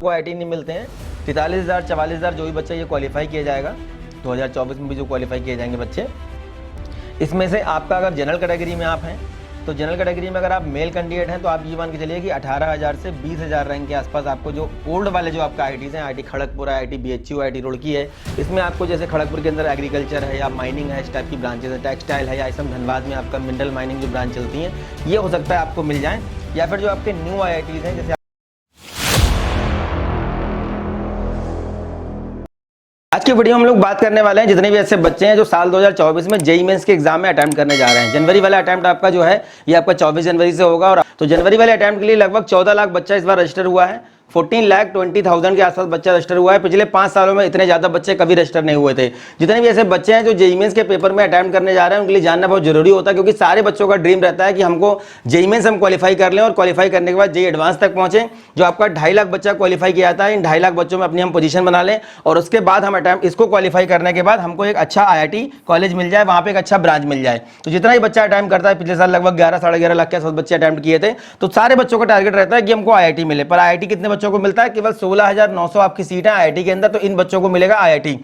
को IIT नहीं मिलते हैं। 43,000 44,000 जो भी बच्चा ये क्वालिफाई किया जाएगा 2024 में भी जो क्वालिफाई किए जाएंगे बच्चे, इसमें से आपका अगर जनरल कैटेगरी में आप हैं तो जनरल कैटेगरी में अगर आप मेल कैंडिडेट हैं तो आप ये मान के चलिए कि 18,000 से 20,000 रैंक के आसपास आपको जो ओल्ड वाले जो आपका IITs हैं, IIT खड़गपुर है, IIT BHU, IIT रुड़की है, इसमें आपको जैसे खड़गपुर के अंदर एग्रीकल्चर है या माइनिंग है, इस टाइप की ब्रांचेज है, टेक्सटाइल है, या इसमें धनबाद में आपका मिनरल माइनिंग जो ब्रांच चलती हैं, ये हो सकता है आपको मिल जाए। या फिर जो आपके न्यू IITs हैं, जैसे आज की वीडियो में हम लोग बात करने वाले हैं जितने भी ऐसे बच्चे हैं जो साल 2024 में जेईई मेंस के एग्जाम में अटेम्प्ट करने जा रहे हैं। जनवरी वाला अटेम्प्ट आपका जो है ये आपका 24 जनवरी से होगा, और तो जनवरी वाले अटेम्प्ट के लिए लगभग 14 लाख बच्चा इस बार रजिस्टर हुआ है। 14,20,000 के आसपास बच्चा रजिस्टर हुआ है। पिछले 5 सालों में इतने ज़्यादा बच्चे कभी रजिस्टर नहीं हुए थे। जितने भी ऐसे बच्चे हैं जो जेईई मेंस के पेपर में अटेम्प्ट करने जा रहे हैं उनके लिए जानना बहुत जरूरी होता है, क्योंकि सारे बच्चों का ड्रीम रहता है कि हमको जेईई मेंस हम क्वालिफाई कर लें और क्वालिफाई करने के बाद जेईई एडवांस तक पहुंचे। जो आपका 2.5 लाख बच्चा क्वालिफाई किया था, इन 2.5 लाख बच्चों में अपनी हम पोजीशन बना लें और उसके बाद हम अटेम्प्ट इसको क्वालिफाई करने के बाद हमको एक अच्छा IIT कॉलेज मिल जाए, वहाँ पे एक अच्छा ब्रांच मिल जाए। तो जितना ही बच्चा अटेम्प्ट करता है, पिछले साल लगभग 11 साढ़े 11 लाख के आसपास बच्चे अटेम्प्ट किए थे, तो सारे बच्चों का टारगेट रहता है कि हमको IIT मिले। पर IIT कितने बच्चों को मिलता है? केवल 16,900 आपकी सीट है IIT के अंदर, तो इन बच्चों को मिलेगा IIT।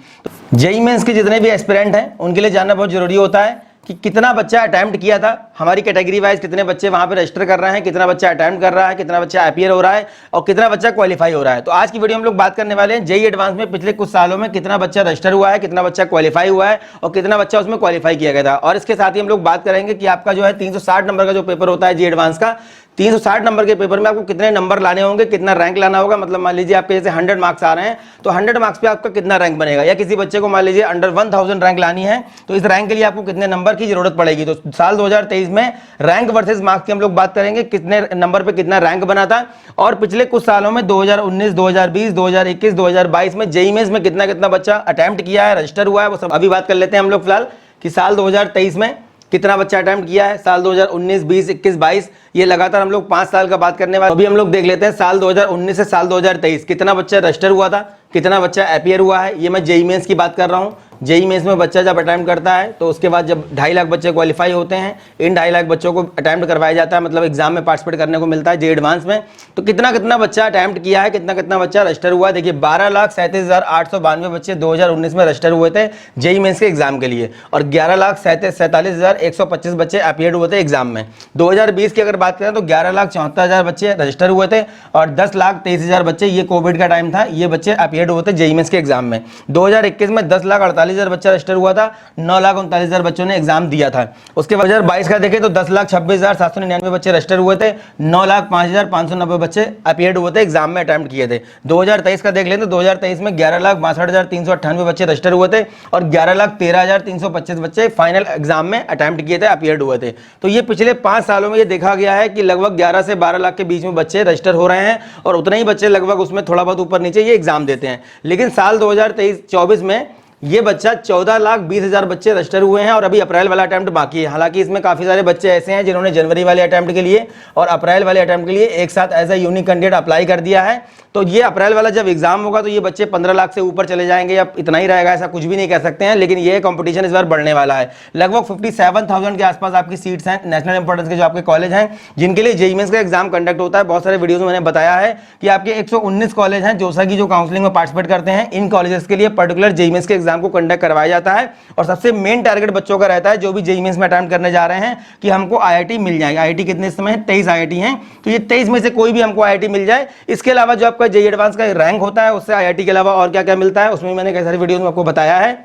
जेईई मेंस के जितने भी एस्पिरेंट हैं उनके लिए जानना बहुत जरूरी होता है कि कितना बच्चा अटेम्प्ट किया था, हमारी कैटेगरी वाइज कितने बच्चे वहां पे रजिस्टर कर रहे हैं, कितना बच्चा अटेम्प्ट कर रहा है, कितना बच्चा अपीयर हो रहा है और कितना बच्चा क्वालिफाई हो रहा है। तो आज की वीडियो हम लोग बात करने वाले हैं जेईई एडवांस में पिछले कुछ सालों में कितना बच्चा रजिस्टर हुआ है, कितना बच्चा क्वालिफाई हुआ है और कितना बच्चा उसमें क्वालिफाई किया गया था। और इसके साथ ही हम लोग बात करेंगे कि आपका जो है 360 नंबर का जो पेपर होता है जेईई एडवांस का, 360 नंबर के पेपर में आपको कितने नंबर लाने होंगे, कितना रैंक लाना होगा। मतलब मान लीजिए आपके जैसे 100 मार्क्स आ रहे हैं तो 100 मार्क्स पे आपका कितना रैंक बनेगा, या किसी बच्चे को मान लीजिए अंडर 1000 रैंक लानी है तो इस रैंक के लिए आपको कितने नंबर की जरूरत पड़ेगी। तो साल 2023 में रैंक वर्सेस मार्क्स की हम लोग बात करेंगे, कितने नंबर पे कितना रैंक बना था। और पिछले कुछ सालों में 2019, 2020, 2021, 2022 में जेईई मेंस में कितना कितना बच्चा अटेम्प्ट किया है, रजिस्टर हुआ है, वो सब अभी बात कर लेते हैं हम लोग फिलहाल कि साल 2023 में कितना बच्चा अटेम्प्ट किया है, साल 2019, 20, 21, 22, ये लगातार हम लोग 5 साल का बात करने वाले। अभी हम लोग देख लेते हैं साल 2019 से साल 2023 कितना बच्चा रजिस्टर हुआ था, कितना बच्चा अपीयर हुआ है। ये मैं जेईई मेंस की बात कर रहा हूँ। जेईई मेंस में बच्चा जब अटेम्प्ट करता है तो उसके बाद जब 2.5 लाख बच्चे क्वालिफाई होते हैं, इन 2.5 लाख बच्चों को अटेम्प्ट करवाया जाता है, मतलब एग्जाम में पार्टिसिपेट करने को मिलता है जेईई एडवांस में। तो कितना कितना बच्चा अटेम्प्ट किया है, कितना कितना बच्चा रजिस्टर हुआ है। देखिए 12,37,892 बच्चे 2019 में रजिस्टर हुए थे जेईई मेंस के एग्जाम के लिए, और 11,47,125 बच्चे अपीयर हुए थे एग्जाम में। 2020 की अगर बात करें तो 11,74,000 बच्चे रजिस्टर हुए थे और 10,23,000 बच्चे, ये कोविड का टाइम था, ये बच्चे अपीयर हुए थे जेईई मेंस के एग्जाम में। 2021 में 10,48,000 बच्चा रजिस्टर हुआ था, 9,39,000 बच्चों ने एग्जाम दिया था। उसके बाद 2022 का देखें तो 10,26,799 बच्चे रजिस्टर हुए थे, 9,05,590 बच्चे अपीयर हुए थे, एग्जाम में अटेम्प्ट किए थे। 2023 का देख लें तो 2023 में 11,62,398 बच्चे रजिस्टर हुए थे और 11,13,325 बच्चे फाइनल एग्जाम में अटेम्प्ट किए थे, अपीयर हुए थे। तो ये पिछले 5 सालों में ये देखा गया है कि लगभग 11 से 12 लाख के बीच में बच्चे रजिस्टर हो रहे हैं और उतने ही बच्चे लगभग उसमें थोड़ा बहुत ऊपर नीचे ये एग्जाम देते हैं। लेकिन साल 2023-24 में ये बच्चा 14,20,000 बच्चे रजिस्टर हुए हैं और अभी अप्रैल वाला अटेम्प्ट बाकी है। हालांकि इसमें काफी सारे बच्चे ऐसे हैं जिन्होंने जनवरी वाले अटेम्प्ट के लिए और अप्रैल वाले अटेम्प्ट के लिए एक साथ as a unique candidate apply कर दिया है। तो ये अप्रैल वाला जब एग्जाम होगा तो ये बच्चे 15 लाख से ऊपर चले जाएंगे या इतना ही रहेगा, ऐसा कुछ भी नहीं कह सकते हैं। लेकिन ये कंपटीशन इस बार बढ़ने वाला है। लगभग 57,000 के आसपास आपकी सीट्स हैं नेशनल इंपॉर्टेंस के जो आपके कॉलेज हैं जिनके लिए जेईई मेंस का एग्जाम कंडक्ट होता है। बहुत सारे वीडियोज में मैंने बताया है कि आपके 119 कॉलेज हैं जोसा की जो काउंसलिंग में पार्टिसिपेट करते हैं, इन कॉलेजेस के लिए पर्टिकुलर जेईई मेंस के एग्जाम को कंडक्ट करवाया जाता है। और सबसे मेन टारगेट बच्चों का रहता है जो भी जेईई मेंस में अटेम्प्ट करने जा रहे हैं कि हमको IIT मिल जाएगा। IIT कितने इस समय 23 IIT हैं, तो ये 23 में से कोई भी हमको IIT मिल जाए। इसके अलावा जो आपका जेईई एडवांस का रैंक होता है उससे IIT के अलावा और क्या क्या मिलता है उसमें मैंने कई सारी वीडियोस में आपको बताया है।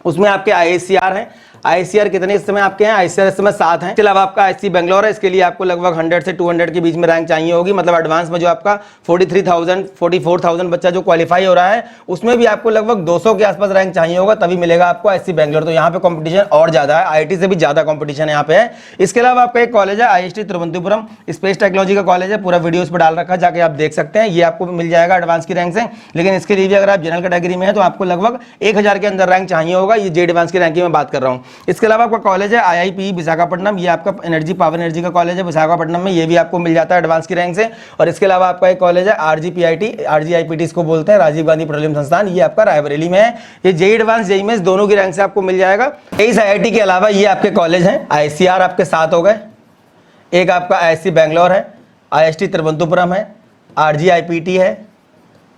उसमें आपके IISER हैं, IISER कितने इस समय आपके हैं, IISER इस समय 7 हैं। इसके अलावा आपका IISc बेंगलोर है, इसके लिए आपको लगभग 100 से 200 के बीच में रैंक चाहिए होगी। मतलब एडवांस में जो आपका 43,000 44,000 बच्चा जो क्वालिफाई हो रहा है उसमें भी आपको लगभग 200 के आसपास रैंक चाहिए होगा, तभी मिलेगा आपको IISc बेंगलोर। तो यहाँ पे कंपटीशन और ज्यादा है, IIT से भी ज्यादा कंपटीशन यहाँ पे है। इसके अलावा आपका एक कॉलेज है IIST तिरुवनंतपुरम, स्पेस टेक्नोलॉजी का कॉलेज है, पूरा वीडियो पर डाल रखा है, जाके आप देख सकते हैं। ये आपको मिल जाएगा एडवांस की रैंक से। लेकिन इसके लिए भी अगर आप जनरल कैटेगरी में है तो आपको लगभग 1000 के अंदर रैंक चाहिए होगा। ये जेईई एडवांस की रैंक की मैं बात कर रहा हूँ। इसके अलावा आपका कॉलेज है IIPE विशाखापट्टनम, ये आपका एनर्जी पावर एनर्जी का कॉलेज है विशाखापट्टनम में, ये भी आपको मिल जाता है एडवांस की रैंक से। और इसके अलावा आपका एक कॉलेज है RGPIT इसको बोलते हैं, राजीव गांधी पेट्रोलियम संस्थान, ये आपका रायबरेली में है। ये जेईई एडवांस जेईई मेंस दोनों की रैंक से आपको मिल जाएगा। इस IIT के अलावा ये आपके कॉलेज हैं, IISER आपके 7 हो गए, एक आपका IISc बेंगलोर है, IIST तिरुवनंतपुरम है, RGIPT है,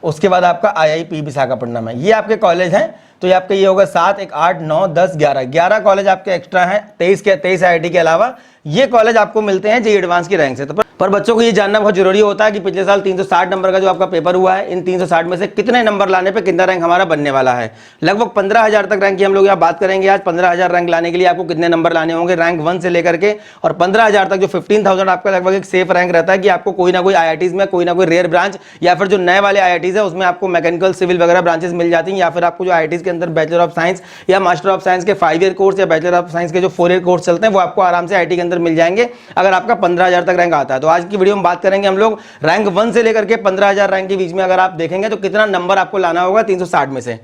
उसके बाद आपका IIP विशाखापट्टनम है। ये आपके कॉलेज हैं। तो ये आपके ये होगा 7, 1, 8, 9, 10, 11 कॉलेज आपके एक्स्ट्रा हैं 23 IIT के अलावा। ये कॉलेज आपको मिलते हैं जेईई एडवांस की रैंक से। तो पर बच्चों को ये जानना बहुत जरूरी होता है कि पिछले साल 360 नंबर का जो आपका पेपर हुआ है, इन 360 में से कितने नंबर लाने पे कितना रैंक हमारा बनने वाला है। लगभग 15,000 तक रैंक की हम लोग यहाँ बात करेंगे आज। 15,000 रैंक लाने के लिए आपको कितने नंबर लाने होंगे रैंक 1 से लेकर के, और 15,000 तक जो 15,000 आपका लगभग एक सेफ रैंक रहता है कि आपको कोई ना कोई IITs में कोई ना कोई रेयर ब्रांच, या फिर जो नए वाले IITs है उसमें आपको मैकेनिकल सिविल वगैरह ब्रांचेस मिल जाती हैं, या फिर आपको जो IITs के अंदर बैचलर ऑफ साइंस या मास्टर ऑफ साइंस के 5 ईयर कोर्स या बैचलर ऑफ साइंस के जो 4 ईयर कोर्स चलते हैं वो आपको आराम से IIT के अंदर मिल जाएंगे अगर आपका 15,000 तक रैंक आता है। तो आज की वीडियो में बात करेंगे हम लोग रैंक 1 से लेकर के 15,000 रैंक के बीच में अगर आप देखेंगे तो कितना नंबर आपको लाना होगा 360 में से।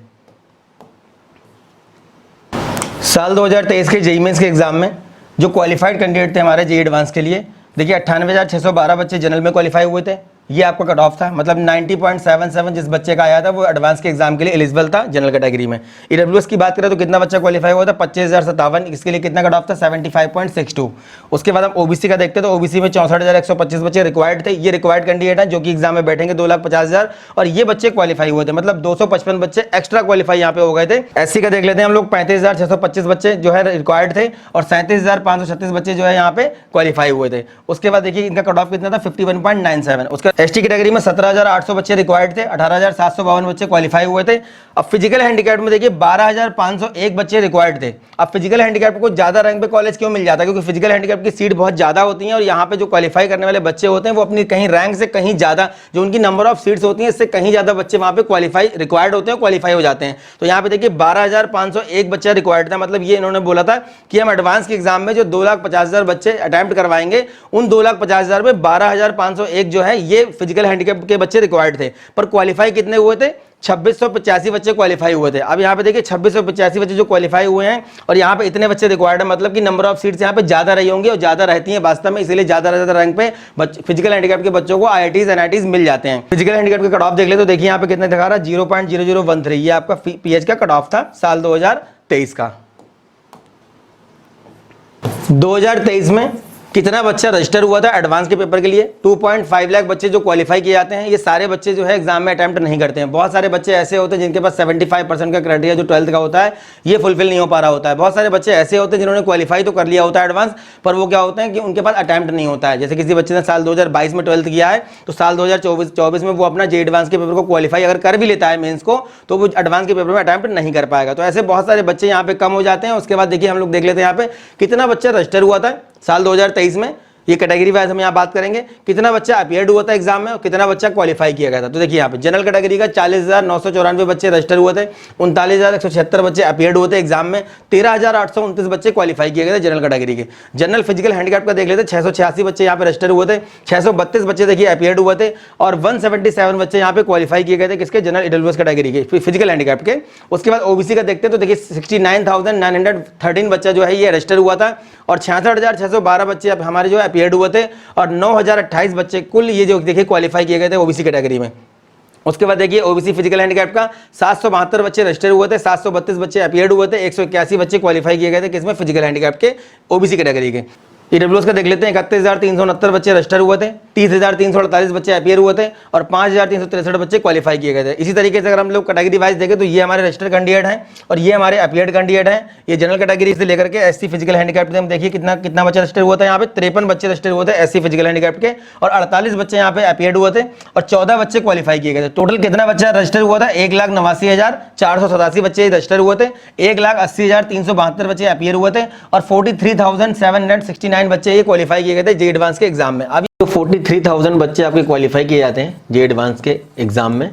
साल 2023 के जेईई मेंस के एग्जाम में जो क्वालिफाइड कैंडिडेट थे हमारे जेईई एडवांस के लिए, देखिए 98,612 बच्चे जनरल में क्वालिफाई हुए थे। ये आपका कट ऑफ था, मतलब 90.77 जिस बच्चे का आया था वो एडवांस के एग्जाम के लिए एलिजिबल था जनरल कैटेगरी में। ईडब्ल्यूएस की बात करें तो कितना बच्चा क्वालिफाई हुआ था 25,057, इसके लिए कितना कट ऑफ था 75.62। उसके बाद हम ओबीसी का देखते तो ओबीसी में 64,125 बच्चे रिक्वायर्ड थे। ये रिक्वायर्ड कैंडिडेट हैं जो कि एग्जाम में बैठेंगे 2,50,000, और ये बच्चे क्वालिफाई हुए थे, मतलब 255 बच्चे एक्स्ट्रा क्वालिफाई यहाँ पे हो गए थे। एससी का देख लेते हैं हम लोग, 35,625 बच्चे जो है रिक्वायर्ड थे और 37,536 बच्चे जो है यहाँ पे क्वालिफाई हुए थे। उसके बाद देखिए इनका कट ऑफ कितना था 51.97। उसका एसटी कैटेगरी में 17,800 बच्चे रिक्वायर्ड थे, 18,752 बच्चे क्वालिफाई हुए थे। अब फिजिकल हैंडीकैप में देखिए 12,501 बच्चे रिक्वायर्ड थे। अब फिजिकल हैंडीकैप को ज्यादा रैंक पे कॉलेज क्यों मिल जाता है, क्योंकि फिजिकल हैंडीकैप की सीट बहुत ज्यादा होती है और यहाँ पे जो क्वालिफाई करने वाले बच्चे होते हैं वो अपनी कहीं रैंक से कहीं ज्यादा जो उनकी नंबर ऑफ सीट्स होती हैं इससे कहीं ज्यादा बच्चे वहां पे क्वालिफाई रिक्वायर्ड होते हैं, क्वालिफाई हो जाते हैं। तो यहाँ पे देखिए 12,501 बच्चा रिक्वायर्ड था, मतलब ये इन्होंने बोला था कि हम एडवांस के एग्जाम में जो 2,50,000 बच्चे अटेम्प्ट करवाएंगे उन 2,50,000 में 12,501 जो है ये फिजिकल हैंडीकैप के बच्चे रिक्वायर्ड थे। पर क्वालिफाई कितने हुए थे 2685 बच्चे क्वालिफाई हुए थे। अब यहाँ पे देखिए 2685 बच्चे जो क्वालिफाई हुए हैं और यहाँ पे इतने बच्चे रिक्वायर्ड है, मतलब कि नंबर ऑफ सीट्स यहाँ पे ज्यादा रही होंगी और ज्यादा रहती हैं वास्तव में, इसीलिए ज्यादा रैंक पे फिजिकल हैंडीकैप के बच्चों को IITs NITs मिल जाते हैं। फिजिकल हैंडीकैप के कट ऑफ देख ले तो देखिए यहाँ पे कितने दिखा रहा है 0.0013, ये आपका PH का कट ऑफ था साल 2023 का। 2023 में कितना बच्चा रजिस्टर हुआ था एडवांस के पेपर के लिए 2.5 लाख बच्चे जो क्वालिफाई किए जाते हैं। ये सारे बच्चे जो है एग्जाम में अटेम्प्ट नहीं करते हैं। बहुत सारे बच्चे ऐसे होते हैं जिनके पास 75% का क्राइटेरिया जो 12th का होता है ये फुलफिल नहीं हो पा रहा होता है। बहुत सारे बच्चे ऐसे होते हैं जिन्होंने क्वालिफाई तो कर लिया होता है एडवांस, पर वो क्या होते हैं कि उनके पास अटेम्प्ट नहीं होता है। जैसे किसी बच्चे ने साल 2022 में 12th किया है तो साल 2024 में वो अपना जेईई एडवांस के पेपर को क्वालिफाई अगर कर भी लेता है मेंस को तो वो एडवांस के पेपर में अटेम्प्ट नहीं कर पाएगा। तो ऐसे बहुत सारे बच्चे यहाँ पे कम हो जाते हैं। उसके बाद देखिए हम लोग देख लेते हैं यहाँ पे कितना बच्चा रजिस्टर हुआ था साल 2023 में। ये कैटेगरी वाइज हम यहाँ बात करेंगे कितना बच्चा अपीयर्ड हुआ था एग्जाम में और कितना बच्चा क्वालिफाई किया गया था। तो देखिए यहाँ पे जनरल कैटेगरी का 40,994 बच्चे रजिस्टर हुए थे, 39,176 बच्चे अपीयर्ड हुए थे एग्जाम में, 13,829 बच्चे क्वालिफाई किए गए थे जनरल कैटेगरी के। जनरल फिजिकल हैंडीकैप का देख लेते 686 बच्चे यहाँ पे रजिस्टर हुए थे, 632 बच्चे देखिए अपीयर्ड हुए थे और 177 बच्चे यहाँ पे क्वालिफाई किए गए थे किसके जनरल ईडब्ल्यूएस कैटेगरी के फिजिकल हैंडीकैप के। उसके बाद ओबीसी का देखते हैं तो देखिए 69,913 बच्चा जो है ये रजिस्टर हुआ था और 66,612 बच्चे अब हमारे जो है अपीयर्ड हुए थे और 9,028 बच्चे कुल ये जो देखिए क्वालिफाई किए गए थे ओबीसी कैटेगरी में। उसके बाद देखिए ओबीसी फिजिकल हैंडीकैप का 772 बच्चे रजिस्टर हुए थे, 732 बच्चे अपीयर्ड हुए थे, 181 बच्चे क्वालिफाई किए गए थे किसमें फिजिकल हैंडीकैप के ओबीसी कैटेगरी के। ईडब्ल्यूएस का देख लेते हैं 31,369 बच्चे रजिस्टर हुए थे, 30,348 बच्चे अपीयर हुए थे और 5,363 बच्चे क्वालिफाई किए गए थे। इसी तरीके से अगर हम लोग कैटेगरी वाइज देखें तो ये हमारे रजिस्टर कैंडिडेट हैं और ये हमारे अपीयर्ड कैंडिडेट हैं। ये जनरल कैटेगरी से लेकर के एससी फिजिकल हैंडीकैप हम देखिए कितना बच्चा रजिस्टर हुआ था। यहाँ पे 53 बच्चे रजिस्टर हुए थे एससी फिजिकल हैंडीकैप के और 48 बच्चे यहाँ पे अपीयर्ड हुए थे और 14 बच्चे क्वालिफाई किए गए थे। टोटल कितना बच्चा रजिस्टर हुआ था 1,89,487 बच्चे रजिस्टर हुए थे, 1,80,372 बच्चे अपीयर हुए थे और 43,769 बच्चे ये क्वालिफाई किए गए थे जेईई एडवांस के एग्जाम में। अब जो 43,000 बच्चे आपके क्वालिफाई किए जाते हैं जेईई एडवांस के एग्जाम में,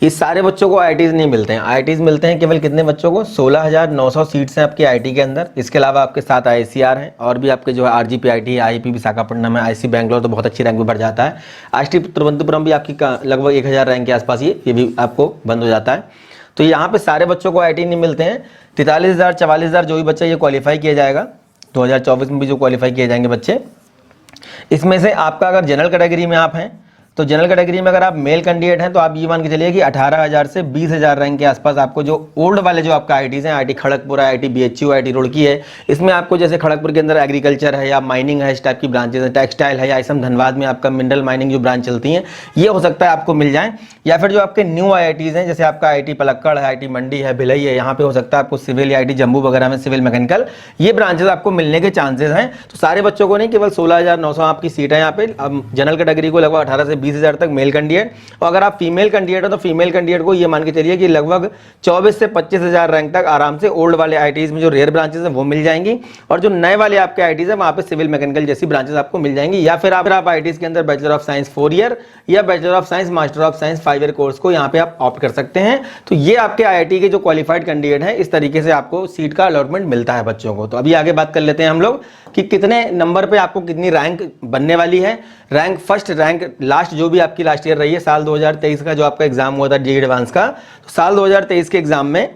ये सारे बच्चों को IITs नहीं मिलते हैं। IITs मिलते हैं केवल कितने बच्चों को 16,900 सीट्स हैं आपके IIT के अंदर। इसके अलावा आपके 7 IICR हैं और भी आपके जो है RGPIT IIP विशाखापट्टनम है, IC बैंगलोर तो बहुत अच्छी रैंक में बढ़ जाता है। IIT तिरुवनंतपुरम भी आपकी लगभग 1,000 रैंक के आसपास ये भी आपको बंद हो जाता है। तो यहाँ पे सारे बच्चों को IIT नहीं मिलते हैं। 43,000 44,000 जो भी बच्चा ये क्वालिफाई किया जाएगा 2024 में भी जो क्वालिफाई किए जाएंगे बच्चे, इसमें से आपका अगर जनरल कैटेगरी में आप हैं तो जनरल कैटेगरी में अगर आप मेल कैंडिडेट हैं तो आप ये मान के चलिए कि 18,000 से 20,000 रैंक के आसपास आपको जो ओल्ड वाले जो आपका आईटीज हैं, आईटी खड़गपुर है, आईटी बीएचयू, आईटी रुड़की है, इसमें आपको जैसे खड़गपुर के अंदर एग्रीकल्चर है या माइनिंग है, इस टाइप की ब्रांचेज है, टेक्सटाइल है, या इसम धनबाद में आपका मिनरल माइनिंग जो ब्रांच चलती है, ये हो सकता है आपको मिल जाए। या फिर जो आपके न्यू आईआईटीज हैं, जैसे आपका आईटी पलक्कड़ है, आईटी मंडी है, भिलई है, यहाँ पे हो सकता है आपको सिविल या आईटी जम्मू वगैरह में सिविल मैकेनिकल, ये ब्रांचेस आपको मिलने के चांसेस हैं। तो सारे बच्चों को नहीं, केवल 16,900 आपकी सीट है यहाँ पे। जनरल कैटेगरी को लगभग 18 से 20,000 तक मेल कैंडिडेट, और अगर आप फीमेल कैंडिडेट हो तो फीमेल कैंडिडेट को ये मान के चलिए कि लगभग 24 से 25,000 रैंक तक आराम से ओल्ड वाले आईटीज में जो रेयर ब्रांचेस हैं वो मिल जाएंगी, और जो नए वाले आपके आईटीज हैं वहाँ पे सिविल मैकेनिकल जैसी ब्रांचेस आपको मिल जाएंगी। या फिर आप आईटीज के अंदर बैचलर ऑफ साइंस 4 ईयर या bachelor of science master of science 5 year course को यहाँ पे आप ऑप्ट कर सकते हैं। तो ये आपके आईआईटी के जो क्वालिफाइड कैंडिडेट हैं, इस तरीके से आपको सीट का अलॉटमेंट मिलता है बच्चों को। तो अभी आगे बात कर लेते हैं हम लोग कि कितने नंबर पे आपको कितनी रैंक बनने वाली है। रैंक फर्स्ट, रैंक लास्ट जो भी आपकी लास्ट ईयर रही है, साल 2023 का जो आपका एग्जाम हुआ था जेईई एडवांस का, तो साल 2023 के एग्जाम में,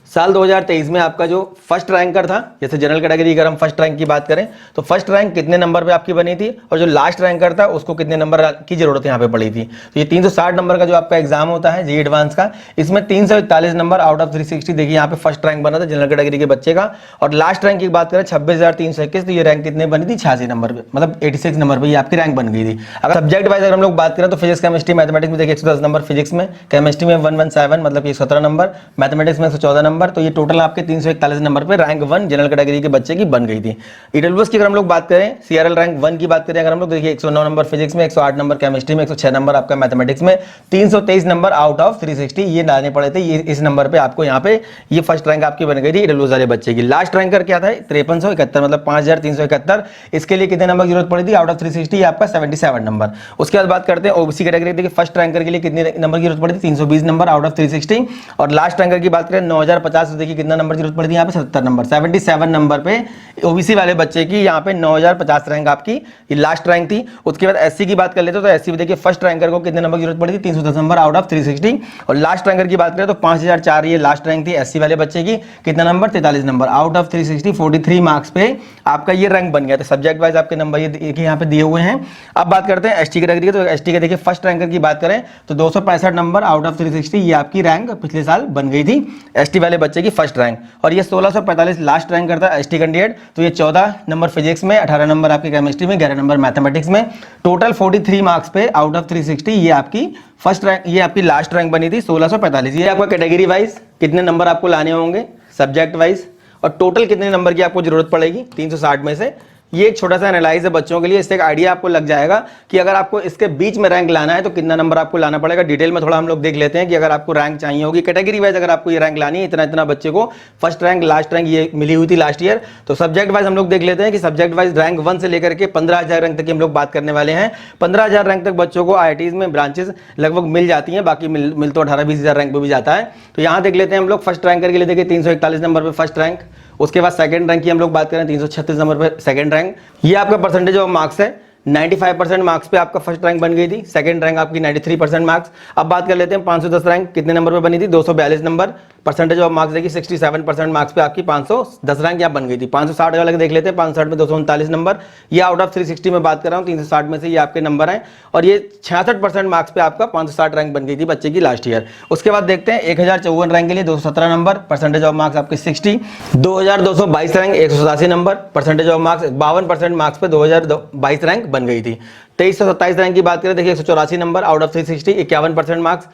साल 2023 में आपका जो फर्स्ट रैंकर था, जैसे जनरल कैटेगरी अगर हम फर्स्ट रैंक की बात करें तो फर्स्ट रैंक कितने नंबर पे आपकी बनी थी, और जो लास्ट रैंकर था उसको कितने नंबर की जरूरत यहाँ पे पड़ी थी। तो ये 360 नंबर का जो आपका एग्जाम होता है जेईई एडवांस का, इसमें 341 नंबर आउट ऑफ 360 देखिए यहाँ पे फर्स्ट रैंक बना था जनरल कैटेगरी के बच्चे का। और लास्ट रैंक की बात करें 26,321, तो ये रैंक कितने बनी थी, 86 नंबर पे, मतलब 86 नंबर पे ये आपकी रैंक बन गई थी। अगर सब्जेक्ट वाइज अगर हम लोग बात करें तो फिजिक्स केमिस्ट्री मैथमेटिक्स में देखिए 110 नंबर फिजिक्स में, केमिस्ट्री में 117 मतलब ये 17 नंबर, मैथमेटिक्स में 114 नंबर, तो ये टोटल आपके 341 नंबर पे रैंक 1 जनरल कैटेगरी के बच्चे की बन गई थी। ईडब्ल्यूएस की अगर हम लोग बात करें, सीआरएल रैंक 1 की बात करें अगर हम लोग, देखिए 109 नंबर फिजिक्स में, 108 नंबर केमिस्ट्री में, 106 नंबर आपका मैथमेटिक्स में, 323 नंबर आउट ऑफ 360 ये लाने पड़े थे। ये इस नंबर पे आपको यहाँ पे ये फर्स्ट रैंक आपकी बन गई थी ईडब्ल्यूएस वाले बच्चे की। लास्ट रैंकर क्या था, 5371 मतलब 5371, इसके लिए कितने नंबर की जरूरत पड़ी थी, आउट ऑफ 360 आपका 77 नंबर। उसके बाद बात करते हैं ओबीसी कैटेगरी, देखिए फर्स्ट रैंकर के लिए कितने नंबर की जरूरत पड़ी थी, 320 नंबर आउट ऑफ 360, और लास्ट रैंकर की बात करें 9050, देखिए कितना नंबर की जरूरत पड़ी थी यहाँ पे 70 नंबर, 77 नंबर पे ओबीसी वाले बच्चे की यहाँ पे 9050 रैंक आपकी ये लास्ट रैंक थी। उसके बाद एससी की बात कर लेते हो तो एससी में देखिए फर्स्ट रैंकर को कितने नंबर की जरूरत पड़ी थी, 310 नंबर आउट ऑफ 360, और लास्ट रैंकर की बात करें तो 5004 ये लास्ट रैंक थी एससी वाले बच्चे की, कितना number, 43 number out of 360, 43 marks पे आपका ये रैंक बन गया था। सब्जेक्ट वाइज आपके नंबर ये यहाँ पे दिए हुए हैं। अब बात करते हैं एसटी कैटेगरी, तो एसटी के देखिए फर्स्ट रैंकर की बात करें तो 265 नंबर आउट ऑफ 360 ये आपकी रैंक पिछले साल बन गई थी एसटी वाले बच्चे की फर्स्ट रैंक, और ये 1645 लास्ट रैंक करता है एसटी कैंडिडेट। तो ये 14 नंबर फिजिक्स में, 18 नंबर आपकी केमिस्ट्री में, 11 नंबर मैथमेटिक्स में, टोटल 43 मार्क्स पे आउट ऑफ 360 ये आपकी फर्स्ट रैंक, ये आपकी लास्ट रैंक बनी थी 1645। ये आपका कैटेगरी वाइज कितने नंबर आपको लाने होंगे सब्जेक्ट वाइज, और टोटल कितने नंबर की आपको जरूरत पड़ेगी 360 में से। ये एक छोटा सा एनालाइज है बच्चों के लिए, इससे एक आइडिया आपको लग जाएगा कि अगर आपको इसके बीच में रैंक लाना है तो कितना नंबर आपको लाना पड़ेगा। डिटेल में थोड़ा हम लोग देख लेते हैं कि अगर आपको रैंक चाहिए होगी कैटेगरी वाइज, अगर आपको ये रैंक लानी है, इतना इतना बच्चे को फर्स्ट रैंक लास्ट रैंक ये मिली हुई थी लास्ट ईयर। तो सब्जेक्ट वाइज हम लोग देख लेते हैं कि सब्जेक्ट वाइज रैंक 1 से लेकर के 15,000 रैंक तक की हम लोग बात करने वाले हैं। 15,000 रैंक तक बच्चों को आईआईटीज में ब्रांचेस लगभग मिल जाती हैं, बाकी मिल तो 18-20,000 रैंक पे भी जाता है। तो यहाँ देख लेते हैं हम लोग फर्स्ट रैंकर के लिए, देखिए 341 नंबर पे फर्स्ट रैंक। उसके बाद सेकंड रैंक की हम लोग बात करें 336 नंबर पे सेकंड रैंक, ये आपका परसेंटेज ऑफ मार्क्स है। 95% मार्क्स पे आपका फर्स्ट रैंक बन गई थी, सेकंड रैंक आपकी 93% मार्क्स। अब बात कर लेते हैं 510 रैंक कितने नंबर पे बनी थी, 242 नंबर, परसेंटेज ऑफ मार्क्स देखिए 67% मार्क्स पे आपकी 510 रैंक यहाँ बन गई थी। 560 वाले देख लेते हैं, 560 में 239 नंबर, ये आउट ऑफ 360 में बात कर रहा हूँ, 360 में से ये आपके नंबर हैं, और ये 66% मार्क्स पे आपका 560 रैंक बन गई थी बच्चे की लास्ट ईयर। उसके बाद देखते हैं 1054 रैंक के लिए 217 नंबर, परसेंटेज ऑफ मार्क्स आपके 60, 2222 rank 187 number, percentage of marks 52% marks पे 2022 रैंक बन गई थी। 2327 रैंक की बात करें, देखिए 184 number out of 360, 51% marks.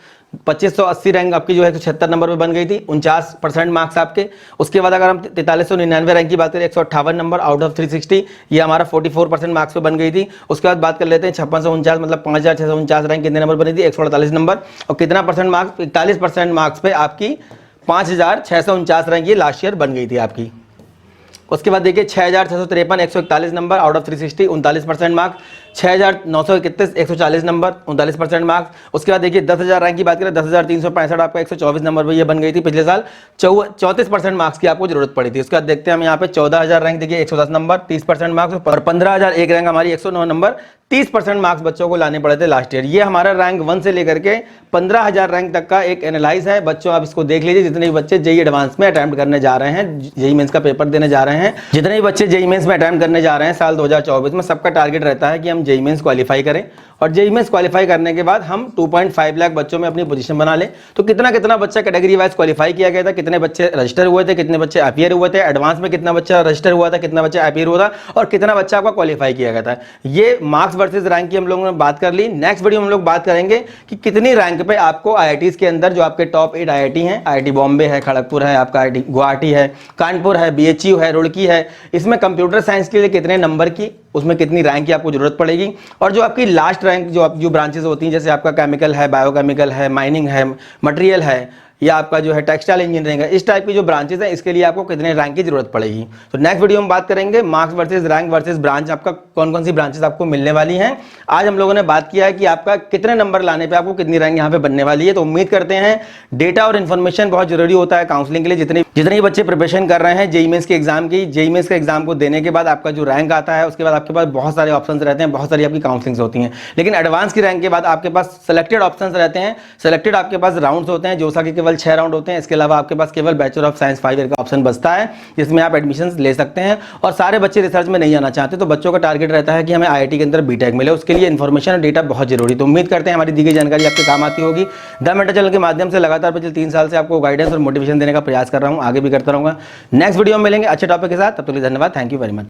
2580 rank आपकी जो है 176 नंबर पे बन गई थी, 49% मार्क्स आपके। उसके बाद अगर हम 4399 रैंक की बात करें, 158 नंबर आउट ऑफ 360, ये हमारा 44% मार्क्स पे बन गई थी। उसके बाद बात कर लेते हैं 5649 मतलब 5649 रैंक कितने नंबर बनी थी, 148 नंबर, और कितना परसेंट मार्क्स, 41% मार्क्स पे आपकी 5649 रैंक ये लास्ट ईयर बन गई थी आपकी। उसके बाद देखिए 6653 141 number out of 360, 39% marks. 6931 140 number, 39% marks. उसके बाद देखिए 10,000 रैंक की बात करें, 10,365 आपका 124 नंबर पर ये बन गई थी पिछले साल, 34% मार्क्स की आपको जरूरत पड़ी थी। उसके बाद देखते हैं हम यहाँ पे 14,000 रैंक देखिए 110 नंबर, 30% मार्क्स, और 15,001 रैंक हमारी 109 नंबर, 30% मार्क्स बच्चों को लाने पड़े थे लास्ट ईयर। ये हमारा रैंक 1 से लेकर के 15,000 रैंक तक का एक एनालाइज है बच्चों, आप इसको देख लीजिए। जितने भी बच्चे जेईई एडवांस में अटेम्प्ट करने जा रहे हैं, जेईई मेंस का पेपर देने जा रहे हैं, जितने भी बच्चे जेईई मेंस में अटेम्प्ट करने जा रहे हैं साल 2024 में, सबका टारगेट रहता है कि हम हम जेईई मेंस क्वालिफाई करें और जेईई मेंस क्वालिफाई करने के बाद हम 2.5 लाख बच्चों में अपनी पोजीशन बना लें। तो कितना कितना बच्चा कैटेगरी वाइज क्वालिफाई किया गया था, कितने बच्चे रजिस्टर हुए थे, कितने बच्चे अपीयर हुए थे, एडवांस में कितना बच्चा रजिस्टर हुआ था, कितना बच्चा अपीयर हुआ था और कितना बच्चा आपका क्वालिफाई किया गया था। ये मार्क्स वर्सेज रैंक की हम लोगों ने बात कर ली। नेक्स्ट वीडियो में हम लोग बात करेंगे कि कितनी रैंक पे आपको आईआईटीज के अंदर जो आपके टॉप 8 आईआईटी हैं, आईआईटी बॉम्बे है, खड़गपुर है, आपका आईआईटी गुवाहाटी है, कानपुर है, बीएचयू है, रुड़की है, इसमें कंप्यूटर साइंस के लिए कितने नंबर की, उसमें कितनी रैंक की आपको जरूरत पड़ेगी और जो आपकी लास्ट रैंक जो ब्रांचेस होती हैं, जैसे आपका केमिकल है, बायोकेमिकल है, माइनिंग है, मटेरियल है या आपका जो है टेक्सटाइल इंजीनियरिंग है, इस टाइप की जो ब्रांचेस हैं इसके लिए आपको कितने रैंक की जरूरत पड़ेगी। तो नेक्स्ट वीडियो में बात करेंगे marks versus rank versus branch, आपका कौन कौन सी ब्रांचेस आपको मिलने वाली हैं। आज हम लोगों ने बात किया है कि आपका कितने नंबर लाने पे आपको कितनी रैंक यहाँ पे बनने वाली है। तो उम्मीद करते हैं डेटा और इन्फॉर्मेशन बहुत जरूरी होता है काउंसलिंग के लिए। जितने बच्चे प्रिपरेशन कर रहे हैं जेईई मेंस के एग्जाम की, जेईई मेंस के एग्जाम को देने के बाद आपका जो रैंक आता है उसके बाद आपके पास बहुत सारे ऑप्शन रहते हैं, बहुत सारी आपकी काउंसलिंग्स होती हैं। लेकिन एडवांस की रैंक के बाद आपके पास सिलेक्टेड ऑप्शन रहते हैं, सिलेक्टेड आपके पास राउंड्स होते हैं, जोसा के केवल 6 राउंड होते हैं। इसके अलावा आपके पास केवल बैचलर ऑफ साइंस 5 ईयर का ऑप्शन बचता है जिसमें आप एडमिशन ले सकते हैं। और सारे बच्चे रिसर्च में नहीं आना चाहते, तो बच्चों का टारगेट रहता है कि हमें आईआईटी के अंदर बीटेक मिले, उसके लिए इन्फॉर्मेशन और डेटा बहुत जरूरी। तो उम्मीद करते हैं हमारी दी गई जानकारी आपके काम आती होगी। द मेंटर चैनल के माध्यम से लगातार पिछले 3 साल से आपको गाइडेंस और मोटिवेशन देने का प्रयास कर रहा हूं, आगे भी करता रहूंगा। नेक्स्ट वीडियो में मिलेंगे अच्छे टॉपिक के साथ, तब तक के लिए धन्यवाद। Thank you very much.